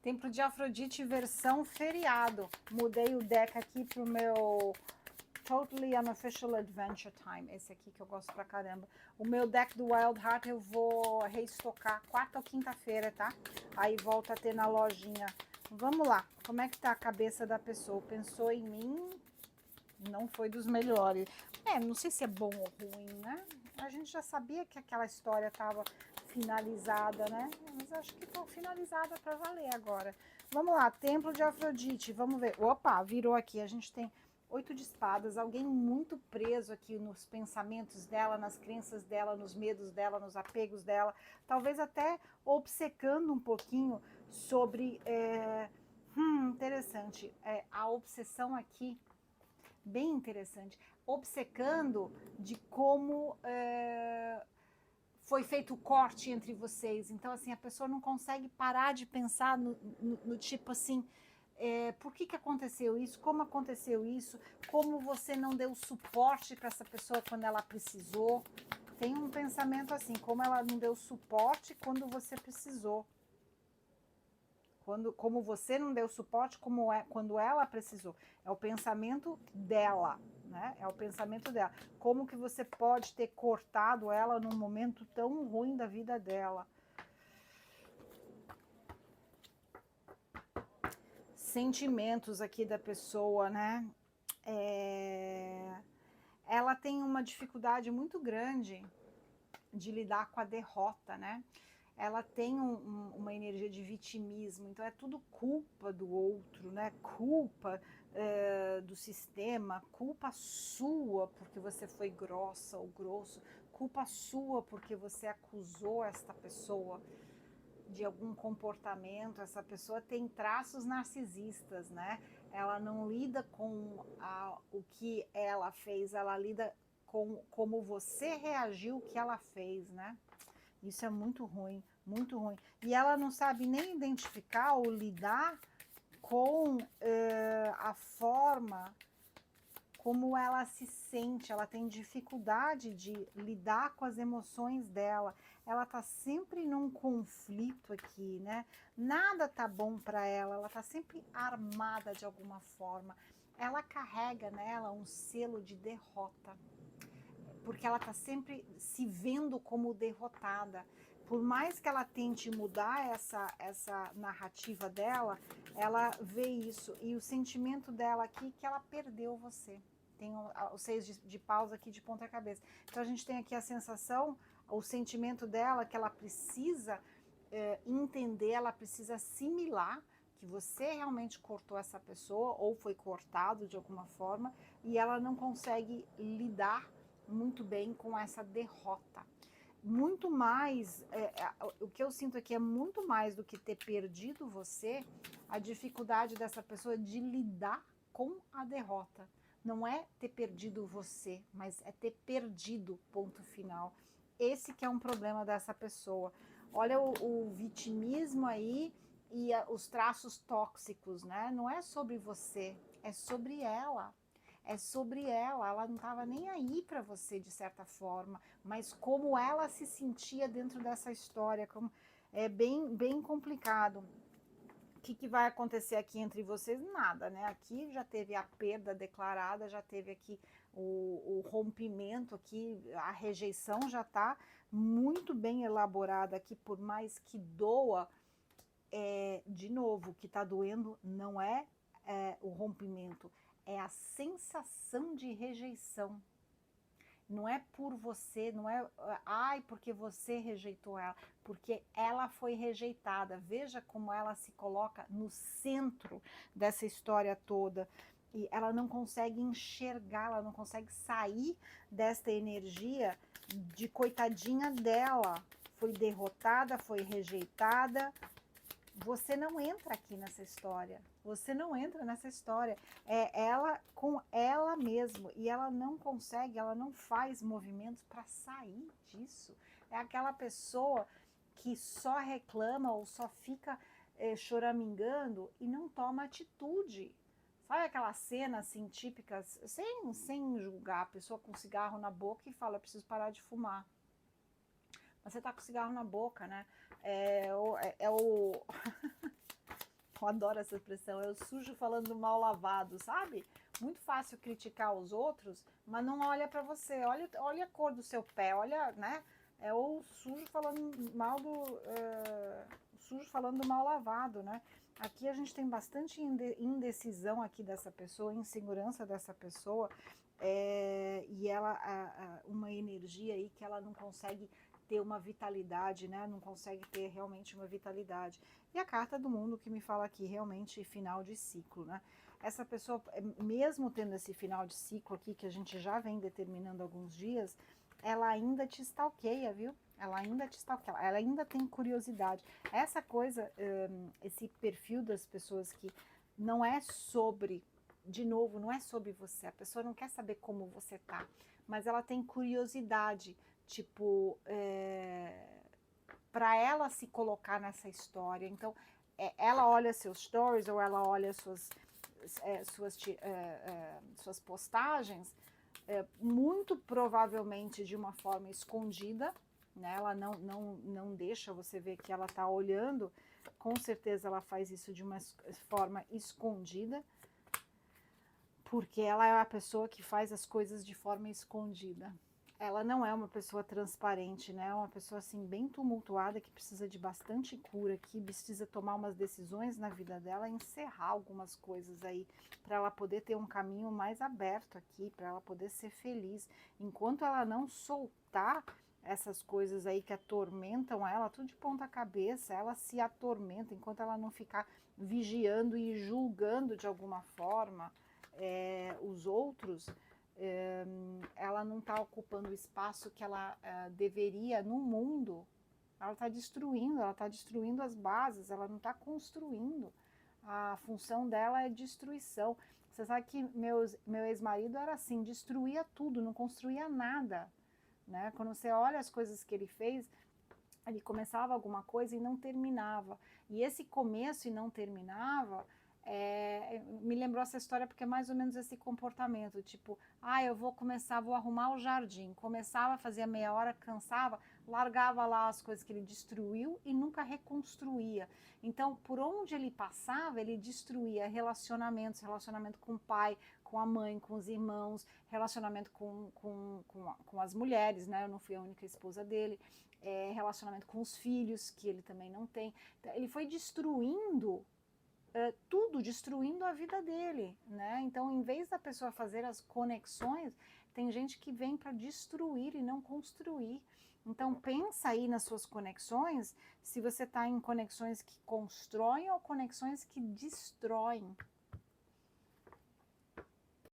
Templo de Afrodite versão feriado. Mudei o deck aqui pro meu Totally Unofficial Adventure Time. Esse aqui que eu gosto pra caramba. O meu deck do Wild Heart eu vou reestocar quarta ou quinta-feira, tá? Aí volta a ter na lojinha. Vamos lá. Como é que tá a cabeça da pessoa? Pensou em mim? Não foi dos melhores. Não sei se é bom ou ruim, né? A gente já sabia que aquela história estava finalizada, né? Mas acho que está finalizada para valer agora. Vamos lá, Templo de Afrodite, vamos ver. Opa, virou aqui. A gente tem 8 de espadas, alguém muito preso aqui nos pensamentos dela, nas crenças dela, nos medos dela, nos apegos dela, talvez até obcecando um pouquinho sobre. Interessante. A obsessão aqui bem interessante, obcecando de como foi feito o corte entre vocês. Então, assim, a pessoa não consegue parar de pensar no tipo assim, por que aconteceu isso, como aconteceu isso, como você não deu suporte para essa pessoa quando ela precisou. Tem um pensamento assim, como ela não deu suporte quando você precisou. Como você não deu suporte quando ela precisou. É o pensamento dela, né? É o pensamento dela. Como que você pode ter cortado ela num momento tão ruim da vida dela? Sentimentos aqui da pessoa, né? Ela tem uma dificuldade muito grande de lidar com a derrota, né? Ela tem uma energia de vitimismo, então é tudo culpa do outro, né? Culpa do sistema, culpa sua porque você foi grossa ou grosso, culpa sua porque você acusou esta pessoa de algum comportamento. Essa pessoa tem traços narcisistas, né? Ela não lida com o que ela fez, ela lida com como você reagiu o que ela fez, né? Isso é muito ruim, muito ruim. E ela não sabe nem identificar ou lidar com a forma como ela se sente, ela tem dificuldade de lidar com as emoções dela. Ela tá sempre num conflito aqui, né? Nada tá bom para ela, ela tá sempre armada de alguma forma. Ela carrega nela um selo de derrota, porque ela está sempre se vendo como derrotada. Por mais que ela tente mudar essa narrativa dela, ela vê isso. E o sentimento dela aqui é que ela perdeu você. Tem os 6 de paus aqui de ponta cabeça. Então a gente tem aqui a sensação, o sentimento dela que ela precisa entender, ela precisa assimilar que você realmente cortou essa pessoa ou foi cortado de alguma forma e ela não consegue lidar muito bem com essa derrota. Muito mais, o que eu sinto aqui é muito mais do que ter perdido você, a dificuldade dessa pessoa de lidar com a derrota. Não é ter perdido você, mas é ter perdido, ponto final. Esse que é um problema dessa pessoa. Olha o vitimismo aí e os traços tóxicos, né? Não é sobre você, é sobre ela. É sobre ela não estava nem aí para você de certa forma, mas como ela se sentia dentro dessa história, é bem complicado. O que vai acontecer aqui entre vocês? Nada, né? Aqui já teve a perda declarada, já teve aqui o rompimento aqui, a rejeição já está muito bem elaborada aqui, por mais que doa, de novo, o que está doendo não é o rompimento, é a sensação de rejeição. Não é por você, não é, ai, porque você rejeitou ela, porque ela foi rejeitada. Veja como ela se coloca no centro dessa história toda. E ela não consegue enxergar, ela não consegue sair desta energia de coitadinha dela. Foi derrotada, foi rejeitada, você não entra aqui nessa história. Você não entra nessa história. É ela com ela mesma. E ela não consegue, ela não faz movimentos para sair disso. É aquela pessoa que só reclama ou só fica choramingando e não toma atitude. Sabe aquela cena assim típica, sem julgar, a pessoa com cigarro na boca e fala, preciso parar de fumar. Mas você tá com cigarro na boca, né? É o eu adoro essa expressão, é o sujo falando mal lavado, sabe? Muito fácil criticar os outros, mas não olha para você, olha a cor do seu pé, olha, né? É o sujo falando mal sujo falando mal lavado, né? Aqui a gente tem bastante indecisão aqui dessa pessoa, insegurança dessa pessoa, e ela uma energia aí que ela não consegue ter uma vitalidade, né? Não consegue ter realmente uma vitalidade. E a carta do mundo que me fala aqui realmente final de ciclo, né? Essa pessoa, mesmo tendo esse final de ciclo aqui, que a gente já vem determinando há alguns dias, ela ainda te stalkeia, viu? Ela ainda te stalkeia, ela ainda tem curiosidade. Essa coisa, esse perfil das pessoas que não é sobre, de novo, não é sobre você, a pessoa não quer saber como você tá, mas ela tem curiosidade, tipo, para ela se colocar nessa história. Então, ela olha seus stories ou ela olha suas postagens, muito provavelmente de uma forma escondida, né? Ela não deixa você ver que ela está olhando, com certeza ela faz isso de uma forma escondida, porque ela é a pessoa que faz as coisas de forma escondida. Ela não é uma pessoa transparente, né? É uma pessoa assim bem tumultuada que precisa de bastante cura, que precisa tomar umas decisões na vida dela, encerrar algumas coisas aí para ela poder ter um caminho mais aberto aqui, para ela poder ser feliz. Enquanto ela não soltar essas coisas aí que atormentam ela, tudo de ponta cabeça, ela se atormenta enquanto ela não ficar vigiando e julgando de alguma forma os outros. Ela não está ocupando o espaço que ela deveria no mundo. Ela está destruindo as bases, ela não está construindo. A função dela é destruição. Você sabe que meu ex-marido era assim, destruía tudo, não construía nada, né? Quando você olha as coisas que ele fez, ele começava alguma coisa e não terminava. E esse começo e não terminava, me lembrou essa história porque é mais ou menos esse comportamento, tipo, eu vou arrumar o jardim. Começava, fazia meia hora, cansava, largava lá as coisas que ele destruiu e nunca reconstruía. Então, por onde ele passava, ele destruía relacionamentos, relacionamento com o pai, com a mãe, com os irmãos, relacionamento com as mulheres, né? Eu não fui a única esposa dele. Relacionamento com os filhos, que ele também não tem. Então, ele foi destruindo tudo, destruindo a vida dele, né? Então, em vez da pessoa fazer as conexões, tem gente que vem para destruir e não construir. Então, pensa aí nas suas conexões, se você está em conexões que constroem ou conexões que destroem,